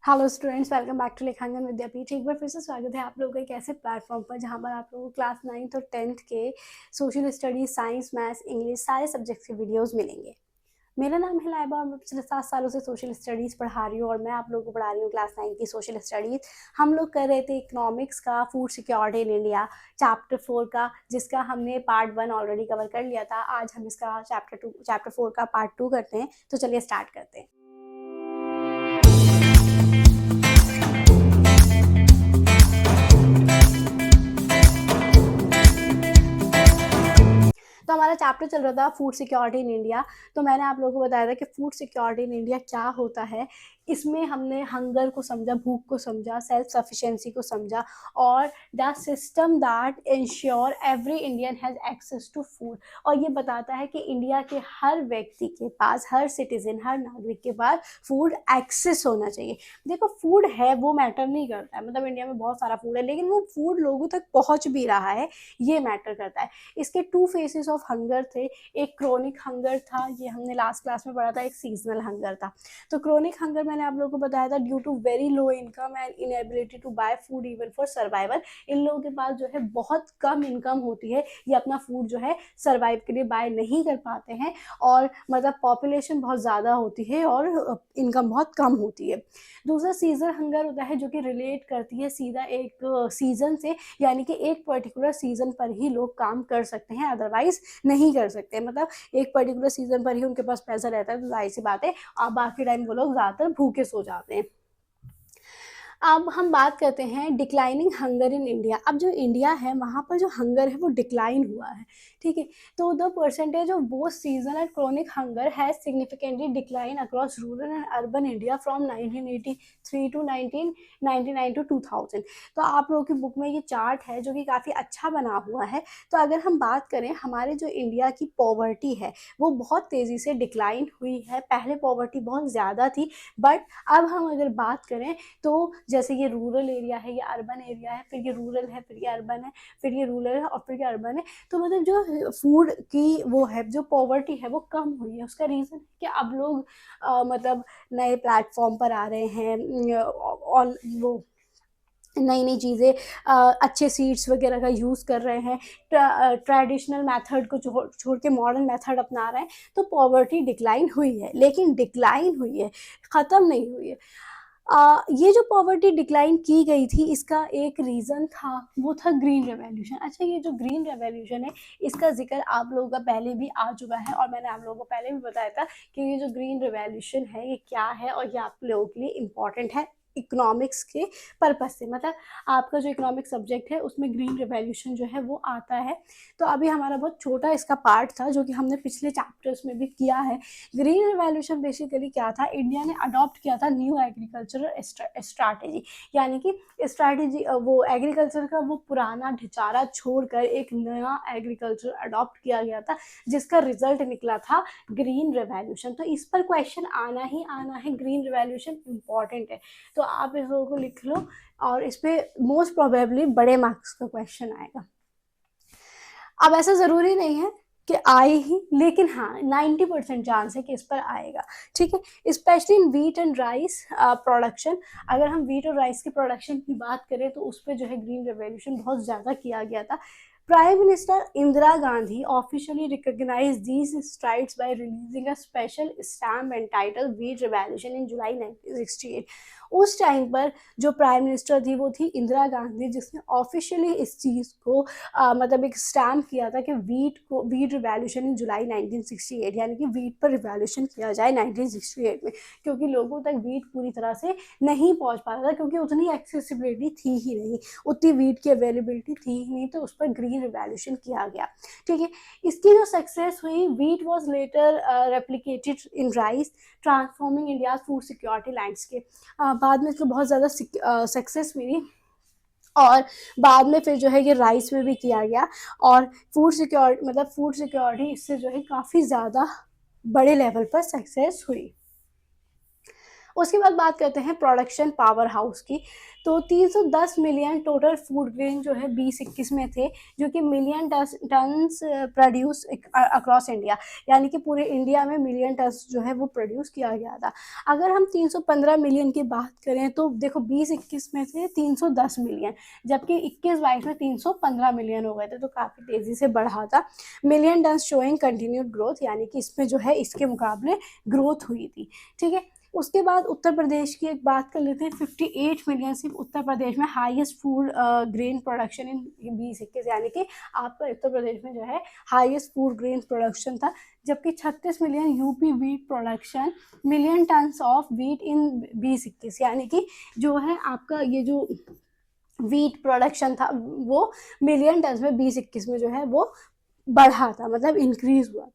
Hello students, welcome back to Lekhankan Vidyapeeth. एक बार फिर से स्वागत है आप लोगों का एक ऐसे प्लेटफॉर्म पर जहां पर आप लोगों को क्लास 9th और 10th के social studies, science, maths, English सारे सब्जेक्ट्स के वीडियोस मिलेंगे। मेरा नाम है लाइबा और मैं पिछले 7 सालों से सोशल स्टडीज़ पढ़ा रही हूँ और मैं आप लोगों को पढ़ा रही हूँ क्लास 9 की सोशल स्टडीज़। हम लोग कर रहे थे इकोनॉमिक्स का food security in India chapter 4 का, जिसका हमने पार्ट 1 ऑलरेडी कवर कर लिया था। आज हम इसका चैप्टर 4 का पार्ट 2 करते हैं। तो चलिए स्टार्ट करते हैं। तो हमारा चैप्टर चल रहा था फूड सिक्योरिटी इन इंडिया। तो मैंने आप लोगों को बताया था कि फूड सिक्योरिटी इन इंडिया क्या होता है। इसमें हमने हंगर को समझा, भूख को समझा, सेल्फ सफिशिएंसी को समझा और the system that ensure every Indian has access to food. और ये बताता है कि इंडिया के हर व्यक्ति के पास, हर सिटीजन, हर नागरिक के पास फूड एक्सेस होना चाहिए। देखो, फूड है वो मैटर नहीं करता है, मतलब इंडिया में बहुत सारा फूड है लेकिन वो फूड लोगों तक पहुंच भी रहा है, ये मैटर करता है। इसके 2 फेसेस ऑफ हंगर थे। एक क्रोनिक हंगर था, ये हमने लास्ट क्लास में पढ़ा था। एक सीजनल हंगर था। तो क्रोनिक हंगर मैंने आप लोगों को बताया था due to very low income and inability to buy food even for survival. इन लोगों के पास जो है बहुत कम इनकम होती है, ये अपना फूड जो है सर्वाइव के लिए बाय नहीं कर पाते हैं और मतलब पॉपुलेशन बहुत ज़्यादा होती है और इनकम बहुत कम होती है। दूसरा सीजन हंगर होता है जो कि रिलेट करती है सीधा एक सीजन से, यानी कि एक पर्टिकुलर सीजन पर ही लोग काम कर सकते हैं, अदरवाइज नहीं कर सकते। मतलब एक पर्टिकुलर सीजन पर ही उनके पास पैसा रहता है, तो जाहिर सी बात है बाकी टाइम वो लोग ज़्यादातर भूखे सो जाते हैं। अब हम बात करते हैं डिक्लाइनिंग हंगर इन इंडिया। अब जो इंडिया है वहाँ पर जो हंगर है वो डिक्लाइन हुआ है, ठीक है। तो the percentage of both season and chronic hunger has significantly decline across rural and urban India from 1983 to 1999 to 2000। तो आप लोगों की बुक में ये चार्ट है जो कि काफ़ी अच्छा बना हुआ है। तो अगर हम बात करें, हमारे जो इंडिया की पॉवर्टी है वो बहुत तेज़ी से डिक्लाइन हुई है। पहले पॉवर्टी बहुत ज़्यादा थी, बट अब हम अगर बात करें तो जैसे ये रूरल एरिया है, ये अर्बन एरिया है, फिर ये रूरल है, फिर ये अर्बन है, फिर ये रूरल है और फिर ये अर्बन है। तो मतलब जो फूड की वो है, जो पॉवर्टी है वो कम हुई है। उसका रीज़न है कि अब लोग मतलब नए प्लेटफॉर्म पर आ रहे हैं और वो नई नई चीज़ें, अच्छे सीड्स वगैरह का यूज़ कर रहे हैं, ट्रेडिशनल मेथड को छोड़ के मॉडर्न मेथड अपना रहे हैं। तो पॉवर्टी डिक्लाइन हुई है, लेकिन डिक्लाइन हुई है, ख़त्म नहीं हुई है। ये जो पॉवर्टी डिक्लाइन की गई थी, इसका एक रीज़न था, वो था ग्रीन रेवोल्यूशन। अच्छा, ये जो ग्रीन रेवोल्यूशन है इसका जिक्र आप लोगों का पहले भी आ चुका है और मैंने आप लोगों को पहले भी बताया था कि ये जो ग्रीन रेवोल्यूशन है ये क्या है और ये आप लोगों के लिए इम्पॉर्टेंट है इकोनॉमिक्स के पर्पज से। मतलब आपका जो इकोनॉमिक सब्जेक्ट है उसमें ग्रीन रेवोल्यूशन जो है वो आता है। तो अभी हमारा बहुत छोटा इसका पार्ट था जो कि हमने पिछले चैप्टर्स में भी किया है। ग्रीन रेवोल्यूशन बेसिकली क्या था, इंडिया ने अडॉप्ट किया था न्यू एग्रीकल्चरल स्ट्रैटेजी, यानी कि स्ट्रैटेजी वो एग्रीकल्चर का वो पुराना ढिंचारा छोड़कर एक नया एग्रीकल्चर अडॉप्ट किया गया था, जिसका रिजल्ट निकला था ग्रीन रेवोल्यूशन। तो इस पर क्वेश्चन आना ही आना है, ग्रीन रेवोल्यूशन इंपॉर्टेंट है, तो आप इस को लिख लो और इस पे मोस्ट प्रोबेबली बड़े मार्क्स का क्वेश्चन आएगा। अब ऐसा ज़रूरी नहीं है कि आए ही, लेकिन हाँ 90% चांस है कि इस पर आएगा, ठीक है। Specially in wheat and rice production. अगर हम वीट और राइस की प्रोडक्शन की बात करें तो उस पर जो है ग्रीन रेवोल्यूशन बहुत ज़्यादा किया गया था। Prime Minister Indira Gandhi officially recognized these strides by releasing a special stamp entitled Wheat Revolution in July 1968। उस टाइम पर जो प्राइम मिनिस्टर थी वो थी इंदिरा गांधी, जिसने ऑफिशियली इस चीज़ को मतलब एक स्टैम्प किया था कि वीट रिवॉल्यूशन इन जुलाई 1968, यानी कि वीट पर रिवॉल्यूशन किया जाए 1968 में, क्योंकि लोगों तक वीट पूरी तरह से नहीं पहुंच पा रहा था, क्योंकि उतनी एक्सेसिबिलिटी थी ही नहीं, उतनी वीट की अवेलेबिलिटी थी ही नहीं। तो उस पर ग्रीन रिवॉल्यूशन किया गया, ठीक है। इसकी जो सक्सेस हुई, wheat was later replicated in rice, transforming India food security landscape. बाद में इसको बहुत ज़्यादा सक्सेस मिली और बाद में फिर जो है ये राइस में भी किया गया और फूड सिक्योरिटी इससे जो है काफ़ी ज़्यादा बड़े लेवल पर सक्सेस हुई। उसके बाद बात करते हैं प्रोडक्शन पावर हाउस की। तो 310 मिलियन टोटल फूड ग्रेन जो है 2021 में थे, जो कि million turns produce across India, यानी कि पूरे इंडिया में मिलियन टन्स जो है वो प्रोड्यूस किया गया था। अगर हम 315 मिलियन की बात करें तो देखो 2021 में थे 310 मिलियन, जबकि 21-22 में 315 मिलियन हो गए थे, तो काफ़ी तेज़ी से बढ़ा था। Million turns showing continued growth, यानी कि इसमें जो है इसके मुकाबले ग्रोथ हुई थी। ठीक है, उसके बाद उत्तर प्रदेश की एक बात कर लेते हैं। 58 मिलियन सिर्फ उत्तर प्रदेश में highest food grain production in 2021, यानी कि आपका उत्तर प्रदेश में जो है हाईएस्ट फूड ग्रेन प्रोडक्शन था। जबकि 36 million UP wheat production, million tons of wheat in 2021, यानी कि जो है आपका ये जो वीट प्रोडक्शन था वो मिलियन टन्स में 2021 में जो है वो बढ़ा था, मतलब इंक्रीज हुआ था।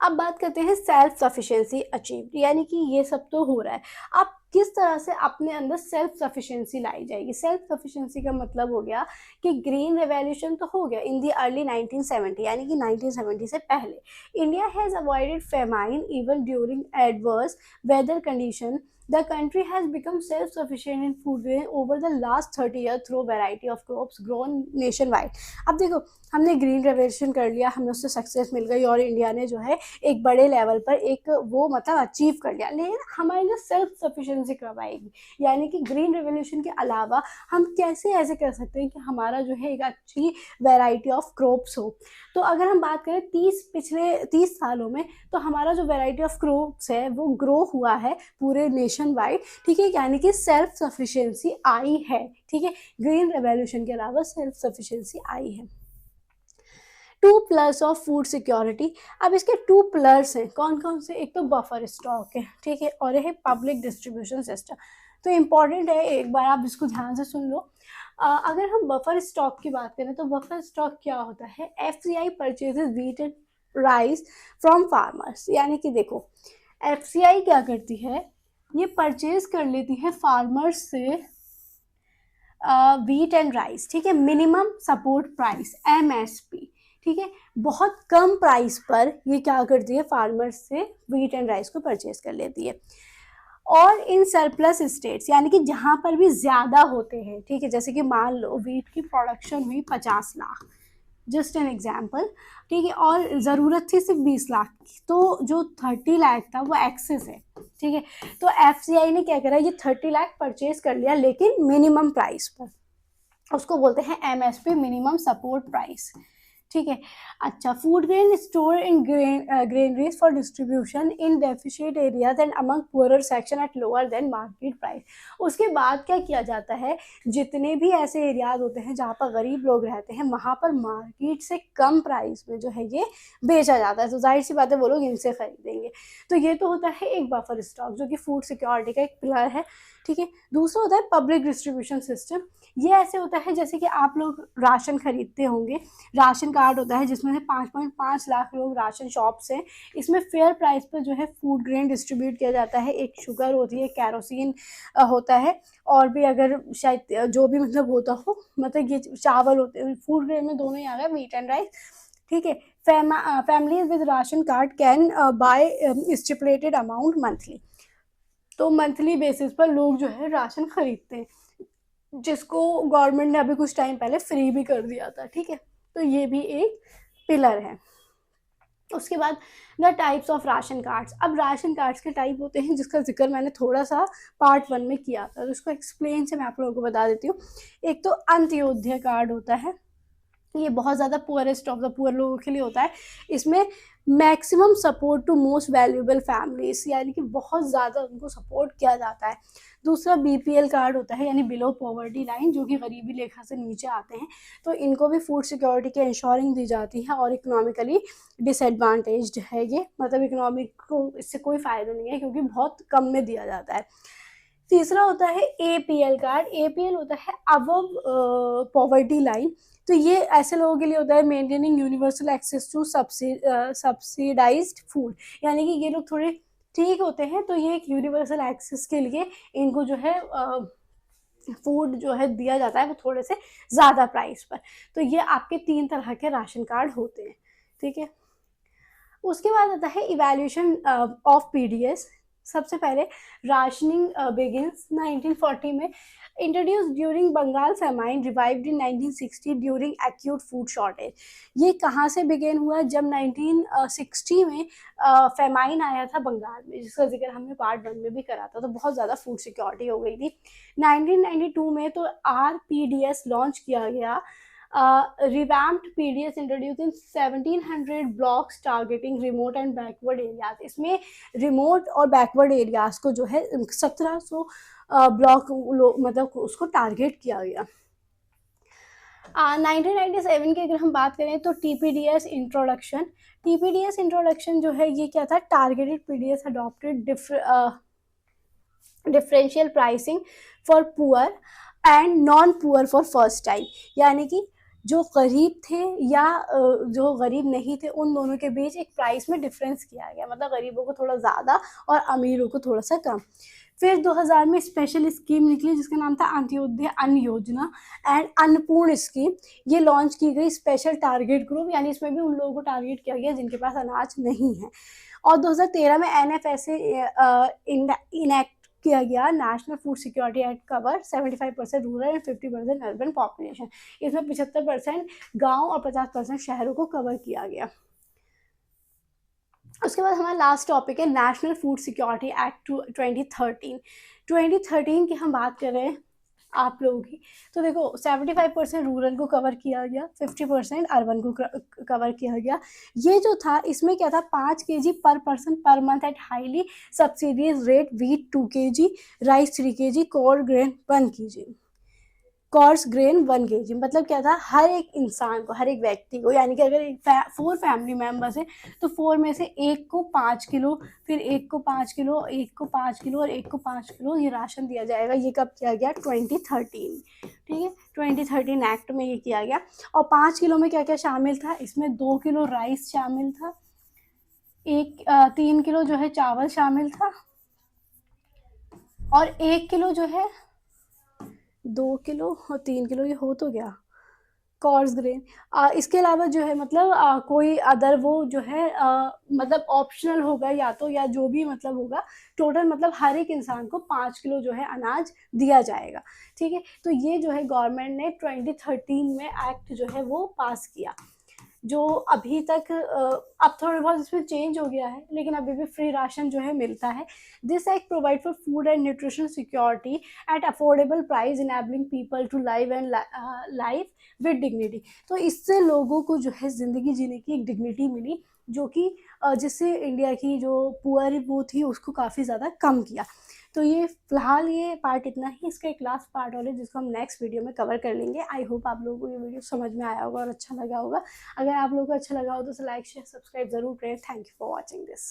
अब बात करते हैं सेल्फ सफिशिएंसी अचीव, यानी कि ये सब तो हो रहा है, अब किस तरह से अपने अंदर सेल्फ सफिशिएंसी लाई जाएगी। सेल्फ सफिशिएंसी का मतलब हो गया कि ग्रीन रेवोल्यूशन तो हो गया इन दी अर्ली 1970, यानी कि 1970 से पहले India has avoided famine even during adverse weather condition. The country has become self-sufficient in food grain over the last 30 years through variety of crops grown nationwide. अब देखो, हमने ग्रीन रेवोल्यूशन कर लिया, हमें उससे सक्सेस मिल गई और इंडिया ने जो है एक बड़े लेवल पर एक वो मतलब अचीव कर लिया, लेकिन हमारी जो सेल्फ सफिशिएंसी कब आएगी, यानी कि ग्रीन रेवोल्यूशन के अलावा हम कैसे ऐसे कर सकते हैं कि हमारा जो है एक अच्छी वैरायटी ऑफ क्रॉप्स हो। तो अगर हम बात करें पिछले 30 सालों में, तो हमारा जो वैरायटी ऑफ क्रॉप्स है वो ग्रो हुआ है पूरे नेशन वाइड। ठीक है, यानी कि सेल्फ सफिशिएंसी आई है। ठीक है, ग्रीन रेवोल्यूशन के अलावा सेल्फ सफिशिएंसी आई है। Two plus of food security, अब इसके टू प्लस हैं कौन कौन से, एक तो बफर स्टॉक है, ठीक है, और है पब्लिक डिस्ट्रीब्यूशन सिस्टम। तो इम्पॉर्टेंट है, एक बार आप इसको ध्यान से सुन लो। अगर हम बफर स्टॉक की बात करें तो बफर स्टॉक क्या होता है, FCI purchases wheat and rice from farmers, यानी कि देखो FCI क्या करती है, ये परचेज कर लेती है फार्मर्स से व्हीट एंड राइस, ठीक है, मिनिमम सपोर्ट प्राइस MSP, ठीक है, बहुत कम प्राइस पर ये क्या करती है, फार्मर्स से व्हीट एंड राइस को परचेज कर लेती है। और इन सरप्लस स्टेट्स, यानी कि जहाँ पर भी ज़्यादा होते हैं, ठीक है, जैसे कि मान लो व्हीट की प्रोडक्शन हुई 50 लाख, जस्ट एन एग्जाम्पल, ठीक है, और ज़रूरत थी सिर्फ 20 लाख की, तो जो 30 लाख था वो एक्सेस है। ठीक है, तो FCI ने क्या करा, ये 30 लाख परचेज कर लिया, लेकिन मिनिमम प्राइस पर, उसको बोलते हैं MSP, मिनिमम सपोर्ट प्राइस। ठीक है, अच्छा, food grain store in granaries for distribution in deficient areas and among poorer section at lower than market price. उसके बाद क्या किया जाता है, जितने भी ऐसे एरियाज होते हैं जहाँ पर गरीब लोग रहते हैं, वहाँ पर मार्केट से कम प्राइस में जो है ये बेचा जाता है, तो जाहिर सी बात है वो लोग इनसे खरीदेंगे। तो ये तो होता है एक बफर स्टॉक, जो कि फूड सिक्योरिटी का एक पिलर है। ठीक है, दूसरा होता है पब्लिक डिस्ट्रीब्यूशन सिस्टम। ये ऐसे होता है जैसे कि आप लोग राशन खरीदते होंगे, राशन कार्ड होता है जिसमें से 5.5 लाख लोग राशन शॉप्स हैं, इसमें फेयर प्राइस पर जो है फूड ग्रेन डिस्ट्रीब्यूट किया जाता है। एक शुगर होती है, कैरोसिन होता है, और भी अगर शायद जो भी मतलब होता हो, मतलब ये चावल होते हैं, फूड ग्रेन में दोनों ही आ गए, मीट एंड राइस। ठीक है, families with ration card can buy stipulated amount monthly, तो मंथली बेसिस पर लोग जो है राशन खरीदते हैं, जिसको गवर्नमेंट ने अभी कुछ टाइम पहले फ्री भी कर दिया था। ठीक है, तो ये भी एक पिलर है। उसके बाद the types of ration cards, अब राशन कार्ड्स के टाइप होते हैं जिसका जिक्र मैंने थोड़ा सा पार्ट 1 में किया था, तो उसको एक्सप्लेन से मैं आप लोगों को बता देती हूँ। एक तो अंत्योदय कार्ड होता है, ये बहुत ज़्यादा पुअरेस्ट ऑफ द पुअर लोगों के लिए होता है। इसमें maximum support to most valuable families, यानी कि बहुत ज़्यादा उनको सपोर्ट किया जाता है। दूसरा BPL कार्ड होता है, यानी बिलो पॉवर्टी लाइन, जो कि गरीबी रेखा से नीचे आते हैं, तो इनको भी फूड सिक्योरिटी की इंश्योरिंग दी जाती है, और इकोनॉमिकली डिसएडवांटेज्ड है ये, मतलब इकोनॉमिक को इससे कोई फ़ायदा नहीं है क्योंकि बहुत कम में दिया जाता है। तीसरा होता है APL कार्ड, APL होता है अबव पॉवर्टी लाइन, तो ये ऐसे लोगों के लिए होता है, maintaining universal access to subsidised food, यानी कि ये लोग थोड़े ठीक होते हैं, तो ये एक यूनिवर्सल एक्सेस के लिए इनको जो है फूड जो है दिया जाता है वो थोड़े से ज़्यादा प्राइस पर। तो ये आपके 3 तरह के राशन कार्ड होते हैं। ठीक है। उसके बाद आता है इवैल्यूएशन ऑफ पीडीएस। सबसे पहले राशनिंग बिगिंस 1940 में, introduce during Bengal famine, revived in 1960 during acute food shortage. ये कहाँ से बिगेन हुआ? जब 1960 में फेमाइन आया था बंगाल में, जिसका जिक्र हमने पार्ट 1 में भी करा था, तो बहुत ज़्यादा फूड सिक्योरिटी हो गई थी। 1992 में तो RPDS लॉन्च किया गया, revamped PDS introduced in 1700 blocks targeting remote and backward areas। इसमें रिमोट और बैकवर्ड एरियाज को जो है 1700 ब्लॉक मतलब उसको टारगेट किया गया। 1997 की अगर हम बात करें तो TPDS इंट्रोडक्शन जो है ये क्या था? Targeted PDS adopted differential pricing for poor and non poor for first time, यानी कि जो गरीब थे या जो गरीब नहीं थे उन दोनों के बीच एक प्राइस में डिफरेंस किया गया, मतलब गरीबों को थोड़ा ज़्यादा और अमीरों को थोड़ा सा कम। फिर 2000 में स्पेशल स्कीम निकली जिसका नाम था अंत्योदय अन्न योजना एंड अन्नपूर्ण स्कीम। ये लॉन्च की गई स्पेशल टारगेट ग्रुप, यानी इसमें भी उन लोगों को टारगेट किया गया जिनके पास अनाज नहीं है। और 2013 में NFSA इनैक्ट किया गया, national food security act cover 75% rural and 50% urban population. इसमें 75% गांव और 50% शहरों को कवर किया गया। उसके बाद हमारा लास्ट टॉपिक है नेशनल फूड सिक्योरिटी एक्ट 2013 की हम बात कर रहे हैं आप लोगों की। तो देखो 75% रूरल को कवर किया गया, 50% अर्बन को कवर किया गया। ये जो था इसमें क्या था? 5 kg पर पर्सन पर month at highly subsidies rate, wheat 2 kg, rice 3 kg, coarse grain 1 kg, coarse grain 1 kg। मतलब क्या था? हर एक इंसान को, हर एक व्यक्ति को, यानी कि अगर 4 फैमिली मेम्बर्स हैं तो 4 में से एक को 5 किलो, फिर एक को 5 किलो, एक को 5 किलो और एक को 5 किलो ये राशन दिया जाएगा। ये कब किया गया? 2013, ठीक है, 2013 एक्ट में ये किया गया। और 5 किलो में क्या क्या शामिल था? इसमें 2 किलो राइस शामिल था, 3 किलो जो है चावल शामिल था, और 1 किलो जो है 2 किलो और 3 किलो, ये हो तो गया कोर्स ग्रेन। इसके अलावा जो है मतलब कोई अदर वो जो है मतलब ऑप्शनल होगा या तो, या जो भी मतलब होगा, टोटल मतलब हर एक इंसान को 5 किलो जो है अनाज दिया जाएगा, ठीक है। तो ये जो है गवर्नमेंट ने 2013 में एक्ट जो है वो पास किया, जो अभी तक अब थोड़ा बहुत इसमें चेंज हो गया है, लेकिन अभी भी फ्री राशन जो है मिलता है। This act provide for food and nutrition security at affordable price, enabling people to live and life with dignity. तो इससे लोगों को जो है ज़िंदगी जीने की एक डिग्निटी मिली, जो कि जिससे इंडिया की जो पुअर वो थी उसको काफ़ी ज़्यादा कम किया। तो ये फिलहाल ये पार्ट इतना ही, इसका एक लास्ट पार्ट और है जिसको हम नेक्स्ट वीडियो में कवर कर लेंगे। आई होप आप लोगों को ये वीडियो समझ में आया होगा और अच्छा लगा होगा। अगर आप लोगों को अच्छा लगा हो तो लाइक शेयर सब्सक्राइब जरूर करें। Thank you for watching this.